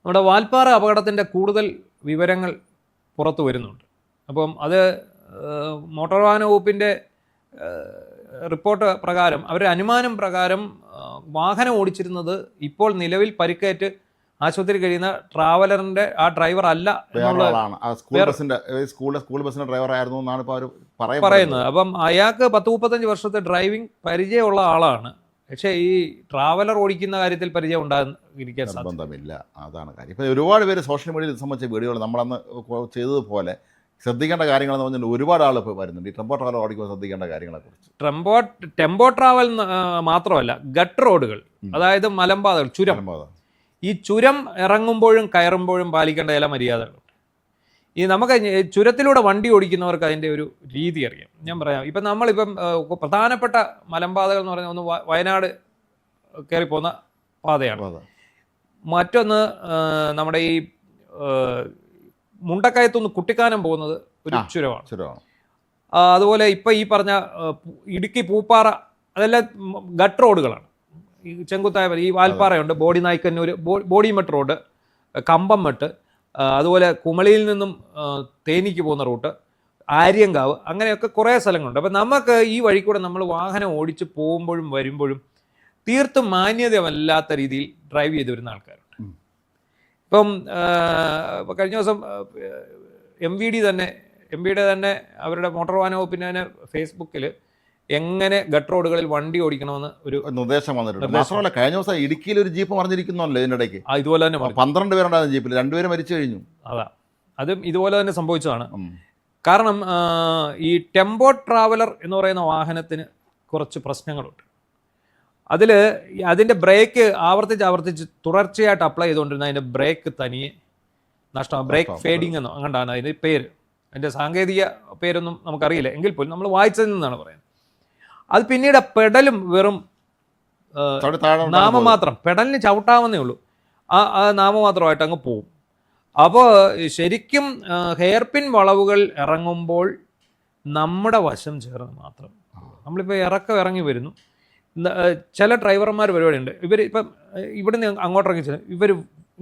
നമ്മുടെ വാൽപ്പാറ അപകടത്തിൻ്റെ കൂടുതൽ വിവരങ്ങൾ പുറത്തു വരുന്നുണ്ട്. അപ്പം അത് മോട്ടോർ വാഹന വകുപ്പിൻ്റെ റിപ്പോർട്ട് പ്രകാരം, അവരുടെ അനുമാനം പ്രകാരം വാഹനം ഓടിച്ചിരുന്നത് ഇപ്പോൾ നിലവിൽ പരിക്കേറ്റ് ആശുപത്രി കഴിയുന്ന ട്രാവലറിൻ്റെ ആ ഡ്രൈവർ അല്ല സ്കൂൾ ബസിന്റെ ഡ്രൈവർ ആയിരുന്നു എന്നാണ് ഇപ്പോൾ അവർ പറയുന്നത്. അപ്പം അയാൾക്ക് 10-35 വർഷത്തെ ഡ്രൈവിംഗ് പരിചയമുള്ള ആളാണ്. പക്ഷേ ഈ ട്രാവലർ ഓടിക്കുന്ന കാര്യത്തിൽ പരിചയം ഉണ്ടാകാതിരിക്കാൻ നിർബന്ധമില്ല. അതാണ് കാര്യം. ഇപ്പം ഒരുപാട് പേര് സോഷ്യൽ മീഡിയയിൽ സംബന്ധിച്ച വീഡിയോകൾ നമ്മളന്ന് ചെയ്തതുപോലെ ശ്രദ്ധിക്കേണ്ട കാര്യങ്ങളെന്ന് പറഞ്ഞാൽ ഒരുപാട് ആൾ ഇപ്പോൾ വരുന്നുണ്ട്. ഈ ടെമ്പോ ട്രാവൽ ഓടിക്കുമ്പോൾ ശ്രദ്ധിക്കേണ്ട കാര്യങ്ങളെക്കുറിച്ച്. ടെമ്പോ ട്രാവൽ മാത്രമല്ല, ഗട്ട് റോഡുകൾ, അതായത് മലമ്പാതകൾ, ചുരം, ഈ ചുരം ഇറങ്ങുമ്പോഴും കയറുമ്പോഴും പാലിക്കേണ്ട ചില മര്യാദകളുണ്ട്. ഈ നമുക്ക് ചുരത്തിലൂടെ വണ്ടി ഓടിക്കുന്നവർക്ക് അതിൻ്റെ ഒരു രീതി അറിയാം. ഞാൻ പറയാം, ഇപ്പം നമ്മളിപ്പം പ്രധാനപ്പെട്ട മലമ്പാതകൾ എന്ന് പറഞ്ഞാൽ ഒന്ന് വയനാട് കയറിപ്പോകുന്ന പാതയാണ്. മറ്റൊന്ന് നമ്മുടെ ഈ മുണ്ടക്കയത്തുനിന്ന് കുട്ടിക്കാനം പോകുന്നത് ഒരു ചുരമാണ്. അതുപോലെ ഇപ്പം ഈ പറഞ്ഞ ഇടുക്കി പൂപ്പാറ, അതെല്ലാം ഗട്ട് റോഡുകളാണ്. ഈ ചെങ്കുത്തായ ഈ വാൽപ്പാറയുണ്ട്, ബോഡി നായ്ക്കന്നൂർ, ബോഡിമെട്ട് റോഡ്, കമ്പംമെട്ട്, അതുപോലെ കുമളിയിൽ നിന്നും തേനിക്ക് പോകുന്ന റൂട്ട്, ആര്യങ്കാവ്, അങ്ങനെയൊക്കെ കുറേ സ്ഥലങ്ങളുണ്ട്. അപ്പം നമുക്ക് ഈ വഴി കൂടെ നമ്മൾ വാഹനം ഓടിച്ച് പോകുമ്പോഴും വരുമ്പോഴും തീർത്തും മാന്യതയല്ലാത്ത രീതിയിൽ ഡ്രൈവ് ചെയ്ത് വരുന്ന ആൾക്കാരുണ്ട്. ഇപ്പം കഴിഞ്ഞ ദിവസം എം വിയുടെ തന്നെ അവരുടെ മോട്ടോർ വാഹന വകുപ്പിൻ്റെ തന്നെ ഫേസ്ബുക്കിൽ എങ്ങനെ ഗട്ട് റോഡുകളിൽ വണ്ടി ഓടിക്കണമെന്ന് ഒരു നിർദ്ദേശം വന്നിട്ടുണ്ട്. മാത്രമല്ല കഴിഞ്ഞ ദിവസം ഇടുക്കിയിൽ ഒരു ജീപ്പ് മറിഞ്ഞിരിക്കുന്നല്ലോ ഇതിൻ്റെ ഇടയ്ക്ക്. ഇതുപോലെ തന്നെ 12 പേരുണ്ടായിരുന്നു ജീപ്പിൽ, 2 പേര് മരിച്ചു കഴിഞ്ഞു. അതും ഇതുപോലെ തന്നെ സംഭവിച്ചതാണ്. കാരണം ഈ ടെമ്പോ ട്രാവലർ എന്ന് പറയുന്ന വാഹനത്തിന് കുറച്ച് പ്രശ്നങ്ങളുണ്ട്. അതിൻ്റെ ബ്രേക്ക് ആവർത്തിച്ച് തുടർച്ചയായിട്ട് അപ്ലൈ ചെയ്തുകൊണ്ടിരുന്ന അതിൻ്റെ ബ്രേക്ക് തനിയെ നഷ്ടമാണ്. ബ്രേക്ക് ഫേഡിങ് എന്നോ അങ്ങോട്ടാണ് അതിൻ്റെ പേര്. അതിൻ്റെ സാങ്കേതിക പേരൊന്നും നമുക്കറിയില്ല, എങ്കിൽ പോലും നമ്മൾ വായിച്ചതിൽ നിന്നാണ് പറയുന്നത്. അത് പിന്നീട് പെഡലും വെറും നാമമാത്രം, പെഡലിന് ചവിട്ടാവുന്നേ ഉള്ളൂ, ആ നാമമാത്രമായിട്ട് അങ്ങ് പോവും. അപ്പോൾ ശരിക്കും ഹെയർ പിൻ വളവുകൾ ഇറങ്ങുമ്പോൾ നമ്മുടെ വശം ചേർന്ന് മാത്രം. നമ്മളിപ്പോൾ ഇറങ്ങി വരുന്നു, ചില ഡ്രൈവർമാർ പരിപാടിയുണ്ട്. ഇപ്പം ഇവിടുന്ന് അങ്ങോട്ടിറങ്ങി ഇവർ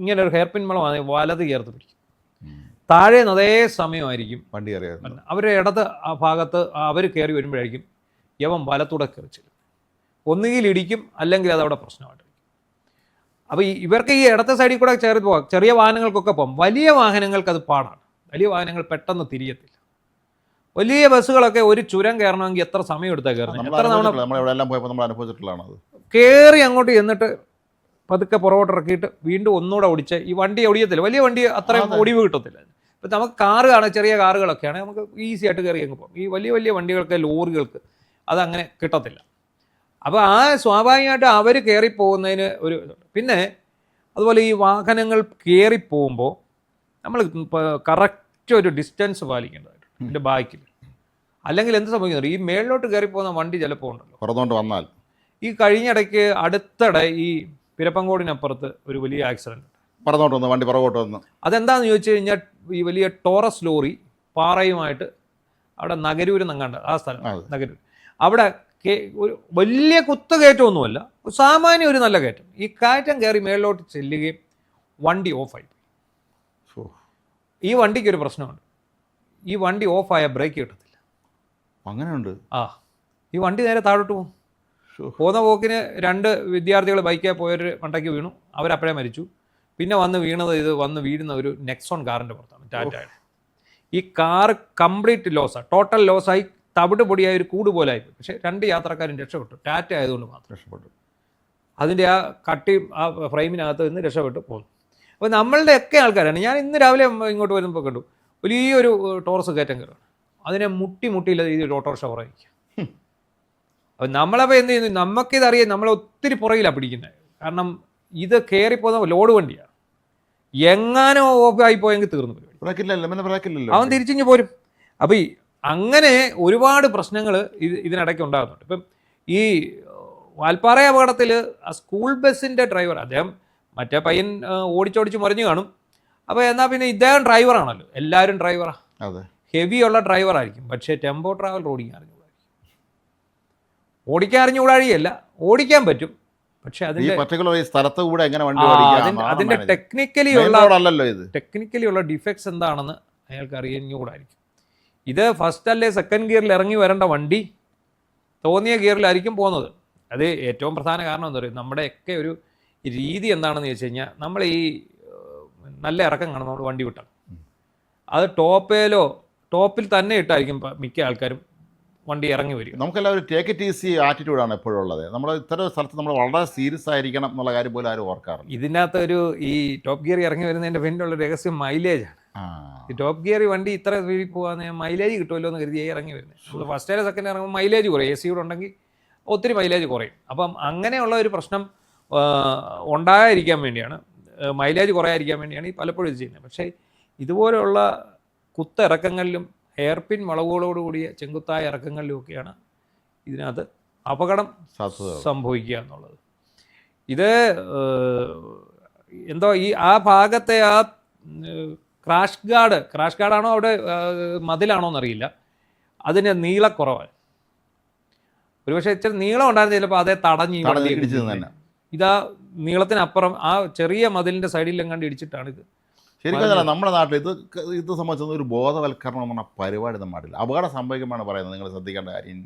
ഇങ്ങനെ ഒരു ഹെയർ പിൻ വളമാണ് വലത് ചേർത്ത് പിടിക്കും, താഴെ അതേ സമയമായിരിക്കും വണ്ടി അവരുടെ ഇടത് ആ ഭാഗത്ത് അവർ കയറി വരുമ്പോഴായിരിക്കും യവൻ വലത്തൂടെ കയറിച്ചില്ല. ഒന്നുകിൽ ഇടിക്കും, അല്ലെങ്കിൽ അതവിടെ പ്രശ്നമായിട്ട്. അപ്പോൾ ഇവർക്ക് ഈ ഇടത്തെ സൈഡിൽ കൂടെ ചേർത്ത് പോകാം. ചെറിയ വാഹനങ്ങൾക്കൊക്കെ പോകും, വലിയ വാഹനങ്ങൾക്ക് അത് പാടാണ്. വലിയ വാഹനങ്ങൾ പെട്ടെന്ന് തിരിയത്തില്ല. വലിയ ബസ്സുകളൊക്കെ ഒരു ചുരം കയറണമെങ്കിൽ എത്ര സമയം എടുത്താൽ കയറണം, എത്ര തവണ കയറി അങ്ങോട്ട് ചെന്നിട്ട് പതുക്കെ പുറകോട്ട് ഇറക്കിയിട്ട് വീണ്ടും ഒന്നുകൂടെ ഓടിച്ച് ഈ വണ്ടി ഓടിയത്തില്ല. വലിയ വണ്ടി അത്രയും ഒടിവ് കിട്ടത്തില്ല. ഇപ്പം നമുക്ക് കാറുകളാണ്, ചെറിയ കാറുകളൊക്കെയാണ് നമുക്ക് ഈസി ആയിട്ട് കയറി അങ്ങ് പോകും. ഈ വലിയ വലിയ വണ്ടികൾക്ക്, ലോറികൾക്ക് അതങ്ങനെ കിട്ടത്തില്ല. അപ്പോൾ ആ സ്വാഭാവികമായിട്ട് അവർ കയറിപ്പോകുന്നതിന് ഒരു ഇതുണ്ട്. പിന്നെ അതുപോലെ ഈ വാഹനങ്ങൾ കയറിപ്പോകുമ്പോൾ നമ്മൾ കറക്റ്റ് ഒരു ഡിസ്റ്റൻസ് പാലിക്കേണ്ടതായിട്ട് ഇതിൻ്റെ ബാക്കിൽ. അല്ലെങ്കിൽ എന്ത് സംഭവിക്കുന്നുണ്ട്, ഈ മേളിലോട്ട് കയറിപ്പോകുന്ന വണ്ടി ചിലപ്പോൾ ഉണ്ടല്ലോ പുറത്തോട്ട് വന്നാൽ. ഈ കഴിഞ്ഞിടയ്ക്ക് അടുത്തിടെ ഈ പിരപ്പങ്കോടിനപ്പുറത്ത് ഒരു വലിയ ആക്സിഡൻറ്റ് പറന്നോട്ട് വന്നു, വണ്ടി പുറകോട്ട് വന്നു. അതെന്താണെന്ന് ചോദിച്ചു കഴിഞ്ഞാൽ ഈ വലിയ ടോറസ് ലോറി പാറയുമായിട്ട് അവിടെ നഗരൂർ എന്നങ്ങാണ്ട് ആ സ്ഥലം, നഗരൂർ, അവിടെ ഒരു വലിയ കുത്തുകയറ്റമൊന്നുമല്ല, സാമാന്യം ഒരു നല്ല കയറ്റം. ഈ കയറ്റം കയറി മേളിലോട്ട് ചെല്ലുകയും വണ്ടി ഓഫായി. ഈ വണ്ടിക്ക് ഒരു പ്രശ്നമുണ്ട്, ഈ വണ്ടി ഓഫായ ബ്രേക്ക് കിട്ടത്തില്ല. അങ്ങനെയുണ്ട്. ഈ വണ്ടി നേരെ താഴോട്ട് പോകും. പോകുന്ന പോക്കിന് 2 വിദ്യാർത്ഥികൾ ബൈക്കിൽ പോയൊരു മണ്ടയ്ക്ക് വീണു, അവരപ്പോഴേ മരിച്ചു. പിന്നെ വന്ന് വീഴുന്ന ഒരു നെക്സോൺ കാറിൻ്റെ പുറത്താണ്, ടാറ്റയുടെ. ഈ കാർ കംപ്ലീറ്റ് ലോസാണ്, ടോട്ടൽ ലോസായി, തവിട് പൊടിയായ ഒരു കൂട് പോലെ ആയിപ്പോയി. പക്ഷേ 2 യാത്രക്കാരും രക്ഷപ്പെട്ടു, ടാറ്റ ആയതുകൊണ്ട് മാത്രം രക്ഷപ്പെട്ടു. അതിൻ്റെ ആ ആ ഫ്രെയിമിനകത്ത് നിന്ന് രക്ഷപ്പെട്ടു പോകുന്നു. അപ്പോൾ നമ്മളുടെയൊക്കെ ആൾക്കാരാണ്. ഞാൻ ഇന്ന് രാവിലെ ഇങ്ങോട്ട് വരുമ്പോൾ കണ്ടു വലിയൊരു ടോറസ് കയറ്റം കയറുകയാണ്. അതിനെ മുട്ടിയില്ല രീതിയിൽ ഓട്ടോറിക്ഷ പുറകിക്കുക. അപ്പം നമ്മളപ്പോൾ എന്ത് ചെയ്യുന്നു, നമുക്കിതറിയാം, നമ്മളൊത്തിരി പുറകിലാണ് പിടിക്കുന്നത്. കാരണം ഇത് കയറിപ്പോകുന്ന ലോഡ് വണ്ടിയാണ്. എങ്ങാനോ ഓഫായി പോയെങ്കിൽ തീർന്നു പരിപാടി, അവൻ തിരിച്ചിഞ്ഞ് പോരും. അപ്പോൾ അങ്ങനെ ഒരുപാട് പ്രശ്നങ്ങൾ ഇതിനിടയ്ക്ക് ഉണ്ടാകുന്നുണ്ട്. ഇപ്പം ഈ വാൽപ്പാറ അപകടത്തിൽ ആ സ്കൂൾ ബസ്സിൻ്റെ ഡ്രൈവർ, അദ്ദേഹം മറ്റേ പയ്യൻ ഓടിച്ചോടിച്ച് മറിഞ്ഞു കാണും. അപ്പോൾ എന്നാൽ പിന്നെ ഇദ്ദേഹം ഡ്രൈവറാണല്ലോ, എല്ലാവരും ഡ്രൈവറാണ്, ഹെവിയുള്ള ഡ്രൈവറായിരിക്കും. പക്ഷേ ടെമ്പോ ട്രാവൽ ഓടിക്കാൻ അറിഞ്ഞുകൂടായിരിക്കും. ഓടിക്കാൻ അറിഞ്ഞുകൂടാഴിയല്ല, ഓടിക്കാൻ പറ്റും, പക്ഷെ ഈ അതിന്റെ പർട്ടിക്കുലർ ഈ സ്ഥലത്ത് കൂടെ എങ്ങനെ വണ്ടി അതിന്റെ ഓടിക്കാം ടെക്നിക്കലി അല്ലല്ലോ ഇത്. ഉള്ള ഡിഫക്ട്സ് എന്താണെന്ന് അയാൾക്ക് അറിയുകൂടായിരിക്കും. ഇത് ഫസ്റ്റ് അല്ലേ സെക്കൻഡ് ഗിയറിൽ ഇറങ്ങി വരേണ്ട വണ്ടി തോന്നിയ ഗിയറിലായിരിക്കും പോകുന്നത്. അത് ഏറ്റവും പ്രധാന കാരണം എന്താ പറയുക, നമ്മുടെയൊക്കെ ഒരു രീതി എന്താണെന്ന് ചോദിച്ചു കഴിഞ്ഞാൽ, നമ്മൾ ഈ നല്ല ഇറക്കം കാണുമ്പോൾ നമ്മൾ വണ്ടി വിട്ടാൽ അത് ടോപ്പിൽ തന്നെ ഇട്ടായിരിക്കും മിക്ക ആൾക്കാരും വണ്ടി ഇറങ്ങി വരിക. നമുക്കെല്ലാം ഒരു ടേക്ക് ഇറ്റ് ഈസി ആറ്റിറ്റ്യൂഡാണ് എപ്പോഴും ഉള്ളത്. നമ്മൾ ഇത്തരം സ്ഥലത്ത് നമ്മൾ വളരെ സീരിയസ് ആയിരിക്കണം എന്നുള്ള കാര്യം പോലും ആരും ഓർക്കാറില്ല. ഇതിനകത്ത് ഈ ടോപ്പ് ഗിയർ ഇറങ്ങി വരുന്നതിൻ്റെ പിന്നിലുള്ള രഹസ്യം മൈലേജാണ്. ഈ ടോപ്പ് ഗിയർ വണ്ടി ഇത്ര സ്പീഡിൽ പോകാൻ മൈലേജ് കിട്ടുമല്ലോ എന്ന് കരുതി ഇറങ്ങി വരുന്നത്. നമ്മൾ ഫസ്റ്റ് ഇയർ സെക്കൻഡ് ഇറങ്ങുമ്പോൾ മൈലേജ് കുറയും. AC കൂടെ ഉണ്ടെങ്കിൽ ഒത്തിരി മൈലേജ് കുറയും. അപ്പം അങ്ങനെയുള്ള ഒരു പ്രശ്നം ഉണ്ടാകാതിരിക്കാൻ വേണ്ടിയാണ്, മൈലേജ് കുറയാതിരിക്കാൻ വേണ്ടിയാണ് ഈ പലപ്പോഴും ഇത് ചെയ്യുന്നത്. പക്ഷേ ഇതുപോലെയുള്ള കുത്തിറക്കങ്ങളിലും ഹെയർപിൻ വളവുകളോടുകൂടിയ ചെങ്കുത്തായ ഇറക്കങ്ങളിലുമൊക്കെയാണ് ഇതിനകത്ത് അപകടം സംഭവിക്കുക എന്നുള്ളത്. ഇത് എന്തോ ആ ഭാഗത്തെ ക്രാഷ് ഗാർഡാണോ അവിടെ മതിലാണോ എന്നറിയില്ല, അതിന് നീളക്കുറവാണ്. ഒരുപക്ഷെ ഇച്ചിരി നീളം ഉണ്ടായിരുന്ന ചിലപ്പോൾ അതേ തടഞ്ഞ് ഇതാ നീളത്തിനപ്പുറം ആ ചെറിയ മതിലിൻ്റെ സൈഡിലെങ്ങാണ്ട് ഇടിച്ചിട്ടാണ് ഇത്. ശരിക്കും നമ്മുടെ നാട്ടിൽ ഇത് സംബന്ധിച്ച ഒരു ബോധവൽക്കരണം എന്ന് പറഞ്ഞ പരിപാടി നമ്മുടെ നാട്ടിൽ അപകടം സംഭവിക്കുമ്പോഴാണ് പറയുന്നത് നിങ്ങൾ ശ്രദ്ധിക്കേണ്ട കാര്യം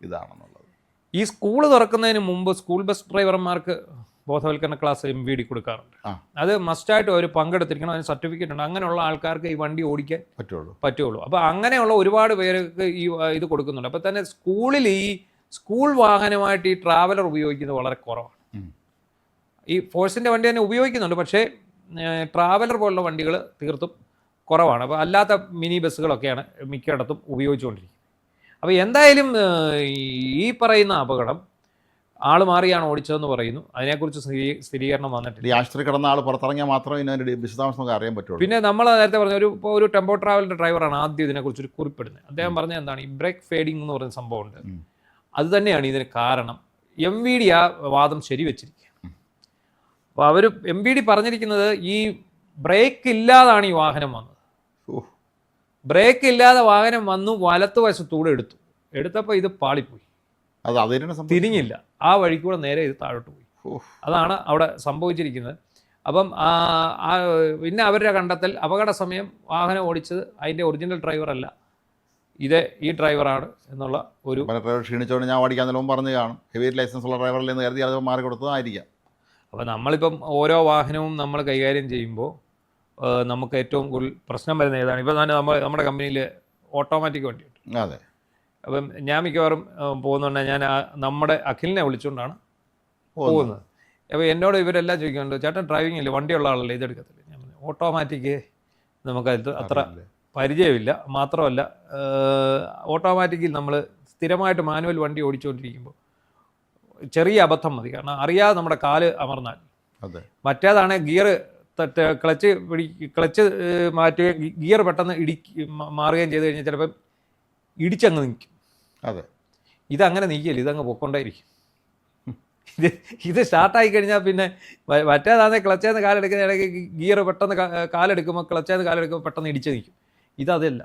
ഇതാണെന്നുള്ളത്. ഈ സ്കൂൾ തുറക്കുന്നതിന് മുമ്പ് സ്കൂൾ ബസ് ഡ്രൈവർമാർക്ക് ബോധവൽക്കരണ ക്ലാസ് MVD കൊടുക്കാറുണ്ട്. അത് മസ്റ്റായിട്ട് അവർ പങ്കെടുത്തിരിക്കണം, അതിന് സർട്ടിഫിക്കറ്റ് ഉണ്ട്. അങ്ങനെയുള്ള ആൾക്കാർക്ക് ഈ വണ്ടി ഓടിക്കാൻ പറ്റുള്ളൂ. അപ്പോൾ അങ്ങനെയുള്ള ഒരുപാട് പേർക്ക് ഇത് കൊടുക്കുന്നുണ്ട്. അപ്പോൾ തന്നെ സ്കൂളിൽ ഈ സ്കൂൾ വാഹനമായിട്ട് ഈ ട്രാവലർ ഉപയോഗിക്കുന്നത് വളരെ കുറവാണ്. ഈ ഫോഴ്സിൻ്റെ വണ്ടി തന്നെ ഉപയോഗിക്കുന്നുണ്ട്, പക്ഷേ ട്രാവലർ പോലുള്ള വണ്ടികൾ തീർത്തും കുറവാണ്. അപ്പോൾ അല്ലാത്ത മിനി ബസ്സുകളൊക്കെയാണ് മിക്കയിടത്തും ഉപയോഗിച്ചുകൊണ്ടിരിക്കുന്നത്. അപ്പോൾ എന്തായാലും ഈ പറയുന്ന അപകടം ആൾ മാറിയാണ് ഓടിച്ചതെന്ന് പറയുന്നു. അതിനെക്കുറിച്ച് സ്ഥിരീകരണം വന്നിട്ടില്ല. ഈ ആശുപത്രി കിടന്ന ആൾ പുറത്തിറങ്ങിയാൽ മാത്രമേ ഇതിൻ്റെ വിശദാംശം അറിയാൻ പറ്റുള്ളൂ. പിന്നെ നമ്മൾ നേരത്തെ പറഞ്ഞ ഒരു ടെമ്പോ ട്രാവലിൻ്റെ ഡ്രൈവറാണ് ആദ്യം ഇതിനെക്കുറിച്ചൊരു കുറിപ്പിടുന്നത്. അദ്ദേഹം പറഞ്ഞത് എന്താണ്, ഈ ബ്രേക്ക് ഫേഡിംഗ് എന്ന് പറയുന്ന സംഭവമുണ്ട്, അത് തന്നെയാണ് ഇതിന് കാരണം. MVD ആ വാദം ശരിവെച്ചിരിക്കുക. അപ്പോൾ MVD പറഞ്ഞിരിക്കുന്നത് ഈ ബ്രേക്ക് ഇല്ലാതാണ് ഈ വാഹനം വന്നത്. ബ്രേക്ക് ഇല്ലാതെ വാഹനം വന്നു, വലത്തുവശത്തൂടെ എടുത്തപ്പോൾ ഇത് പാളിപ്പോയി, തിരിഞ്ഞില്ല, ആ വഴി കൂടെ നേരെ ഇത് താഴോട്ട് പോയി. അതാണ് അവിടെ സംഭവിച്ചിരിക്കുന്നത്. അപ്പം പിന്നെ അവരുടെ കണ്ടെത്തൽ അപകട സമയം വാഹനം ഓടിച്ചത് അതിൻ്റെ ഒറിജിനൽ ഡ്രൈവർ അല്ല, ഈ ഡ്രൈവറാണ് എന്നുള്ള ഒരു ക്ഷീണിച്ചോണ്ട് ഞാൻ ഓടിക്കാൻ പറഞ്ഞു കാണും, ഹെവി ലൈസൻസ് ഉള്ള ഡ്രൈവറിൽ നിന്ന് കരുതി അത് മാറി കൊടുത്തതായിരിക്കാം. അപ്പോൾ നമ്മളിപ്പം ഓരോ വാഹനവും നമ്മൾ കൈകാര്യം ചെയ്യുമ്പോൾ നമുക്ക് ഏറ്റവും കൂടുതൽ പ്രശ്നം വരുന്ന ഏതാണ്? ഇപ്പോൾ നമ്മുടെ കമ്പനിയിൽ ഓട്ടോമാറ്റിക് വണ്ടിയുണ്ട്. അതെ. അപ്പം ഞാൻ മിക്കവാറും പോകുന്നുണ്ട്, ഞാൻ നമ്മുടെ അഖിലിനെ വിളിച്ചുകൊണ്ടാണ് പോകുന്നത്. അപ്പോൾ എന്നോട് ഇവരെല്ലാം ചോദിക്കുന്നുണ്ട്, ചേട്ടൻ ഡ്രൈവിംഗ് ഇല്ലേ, വണ്ടിയുള്ള ആളല്ലേ, ഇതെടുക്കത്തില്ല. ഞാൻ പറഞ്ഞു ഓട്ടോമാറ്റിക് നമുക്കത് അത്ര പരിചയമില്ല. മാത്രമല്ല ഓട്ടോമാറ്റിക്കിൽ നമ്മൾ സ്ഥിരമായിട്ട് മാനുവൽ വണ്ടി ഓടിച്ചുകൊണ്ടിരിക്കുമ്പോൾ ചെറിയ അബദ്ധം മതി, കാരണം അറിയാതെ നമ്മുടെ കാല് അമർന്നാൽ. മറ്റേതാണ് ഗിയർ ക്ലച്ച് മാറ്റുകയും ഗിയർ പെട്ടെന്ന് മാറുകയും ചെയ്ത് കഴിഞ്ഞാൽ ചിലപ്പം ഇടിച്ചങ്ങ് നിൽക്കും. ഇതങ്ങനെ നീക്കില്ല, ഇതങ്ങ് പൊക്കൊണ്ടേയിരിക്കും. ഇത് സ്റ്റാർട്ടായി കഴിഞ്ഞാൽ പിന്നെ മറ്റേതാണെങ്കിൽ ക്ലച്ചേന്ന് കാലെടുക്കുന്ന ഇടയ്ക്ക് ഗിയർ പെട്ടെന്ന് കാലെടുക്കുമ്പോൾ ക്ലച്ചേന്ന് കാലെടുക്കുമ്പോൾ പെട്ടെന്ന് ഇടിച്ച് നിൽക്കും. ഇതതല്ല,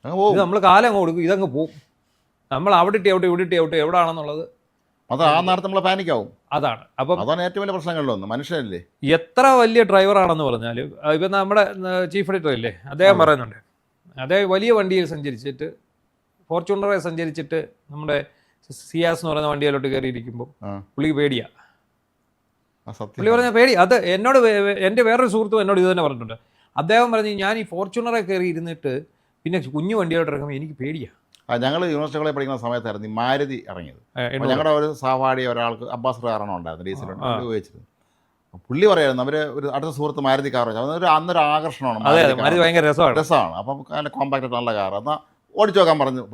ഇത് നമ്മൾ കാലങ്ങ് കൊടുക്കും, ഇതങ്ങ് പോവും. നമ്മൾ അവിടെ ഇട്ടി എവിടെയാണെന്നുള്ളത് നമ്മൾ പാനിക്കാവും. അതാണ്. അപ്പം അതാണ് ഏറ്റവും വലിയ പ്രശ്നങ്ങളിലൊന്നും. മനുഷ്യനല്ലേ എത്ര വലിയ ഡ്രൈവറാണെന്ന് പറഞ്ഞാൽ, ഇപ്പം നമ്മുടെ ചീഫ് എഡിറ്റർ ഇല്ലേ, അദ്ദേഹം പറയുന്നുണ്ട്, അദ്ദേഹം വലിയ വണ്ടിയിൽ സഞ്ചരിച്ചിട്ട് ഫോർച്യൂണറെ സഞ്ചരിച്ചിട്ട് നമ്മുടെ സിയാസ് എന്ന് പറയുന്ന വണ്ടിയിലോട്ട് കയറിയിരിക്കുമ്പോൾ പുള്ളിക്ക് പേടിയാ. പുള്ളി പറഞ്ഞ പേടി. അത് എന്നോട് എൻ്റെ വേറൊരു സുഹൃത്തും എന്നോട് ഇത് തന്നെ പറഞ്ഞിട്ടുണ്ട്. അദ്ദേഹം പറഞ്ഞു, ഞാൻ ഈ ഫോർച്യൂണറെ കയറി ഇരുന്നിട്ട് പിന്നെ കുഞ്ഞു വണ്ടിയിലോട്ട് ഇറങ്ങുമ്പോൾ എനിക്ക് പേടിയാ. ഞങ്ങൾ യൂണിവേഴ്സിറ്റി കോളേജിൽ പഠിക്കുന്ന സമയത്തായിരുന്നു ഈ മാരുതി ഇറങ്ങിയത്. ഞങ്ങളുടെ ഒരു സഹപാഠി ഒരാൾക്ക് അബ്ബാസ് കാറാണോ ഉണ്ടായിരുന്നു, ഡീസൽ ഉപയോഗിച്ചിരുന്നു. പുള്ളി പറയായിരുന്നു, അവർ ഒരു അടുത്ത സുഹൃത്ത് മാരുതി കാർ വെച്ചാൽ അന്നൊരു ആകർഷണമാണ്, രസമാണ്. അപ്പം അതിൻ്റെ കോമ്പാക്റ്റ് നല്ല കാർ, എന്നാൽ ഓടിച്ചു നോക്കാൻ പറഞ്ഞു.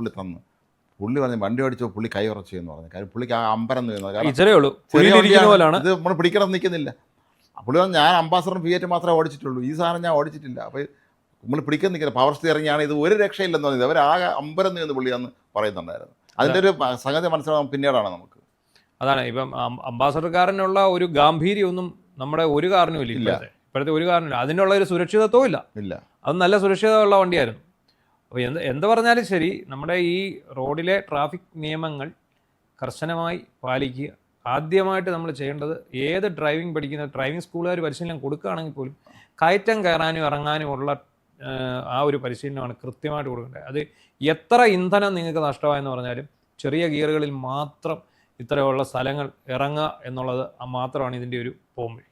പുള്ളി പറഞ്ഞു വണ്ടി ഓടിച്ചോ, പുള്ളി കൈ ഉറച്ചു എന്ന് പറഞ്ഞു. കാര്യം പുള്ളിക്ക് ആ അമ്പരം ഇത് നമ്മൾ പിടിക്കണം നിൽക്കുന്നില്ല. പുള്ളി പറഞ്ഞു, ഞാൻ അംബാസഡറും ഫിയറ്റ് മാത്രമേ ഓടിച്ചിട്ടുള്ളൂ, ഈ സാധനം ഞാൻ ഓടിച്ചിട്ടില്ല. അപ്പോൾ നമ്മൾ പിടിക്കാൻ നിൽക്കില്ല, പവർ സ്റ്റിയറിംഗാണ്, ഇത് ഒരു രക്ഷയില്ലെന്ന് പറഞ്ഞത്. അവരാകെ അമ്പരം എന്ന് പുള്ളി അന്ന് പറയുന്നുണ്ടായിരുന്നു. അതിൻ്റെ ഒരു സംഗതി മനസ്സിലാകാൻ പിന്നീടാണ് നമുക്ക്. അതാണ് ഇപ്പം അംബാസഡർ കാറിനുള്ള ഒരു ഗാംഭീര്യമൊന്നും നമ്മുടെ ഒരു കാറിനും ഇല്ല, ഇപ്പോഴത്തെ ഒരു കാറിനും. അതിനുള്ള ഒരു സുരക്ഷിതത്വവും ഇല്ല. അത് നല്ല സുരക്ഷിതമുള്ള വണ്ടിയായിരുന്നു. അപ്പോൾ എന്ത് പറഞ്ഞാലും ശരി, നമ്മുടെ ഈ റോഡിലെ ട്രാഫിക് നിയമങ്ങൾ കർശനമായി പാലിക്കുക, ആദ്യമായിട്ട് നമ്മൾ ചെയ്യേണ്ടത് ഏത് ഡ്രൈവിംഗ് പഠിക്കുന്ന ഡ്രൈവിംഗ് സ്കൂളുകാർ പരിശീലനം കൊടുക്കുകയാണെങ്കിൽ പോലും കയറ്റം കയറാനും ഇറങ്ങാനും ഉള്ള ആ ഒരു പരിശീലനമാണ് കൃത്യമായിട്ട് കൊടുക്കേണ്ടത്. അത് എത്ര ഇന്ധനം നിങ്ങൾക്ക് നഷ്ടമായെന്ന് പറഞ്ഞാലും ചെറിയ ഗിയറുകളിൽ മാത്രം ഇത്തരമുള്ള സ്ഥലങ്ങൾ ഇറങ്ങുക എന്നുള്ളത് മാത്രമാണ് ഇതിൻ്റെ ഒരു പോംവഴി.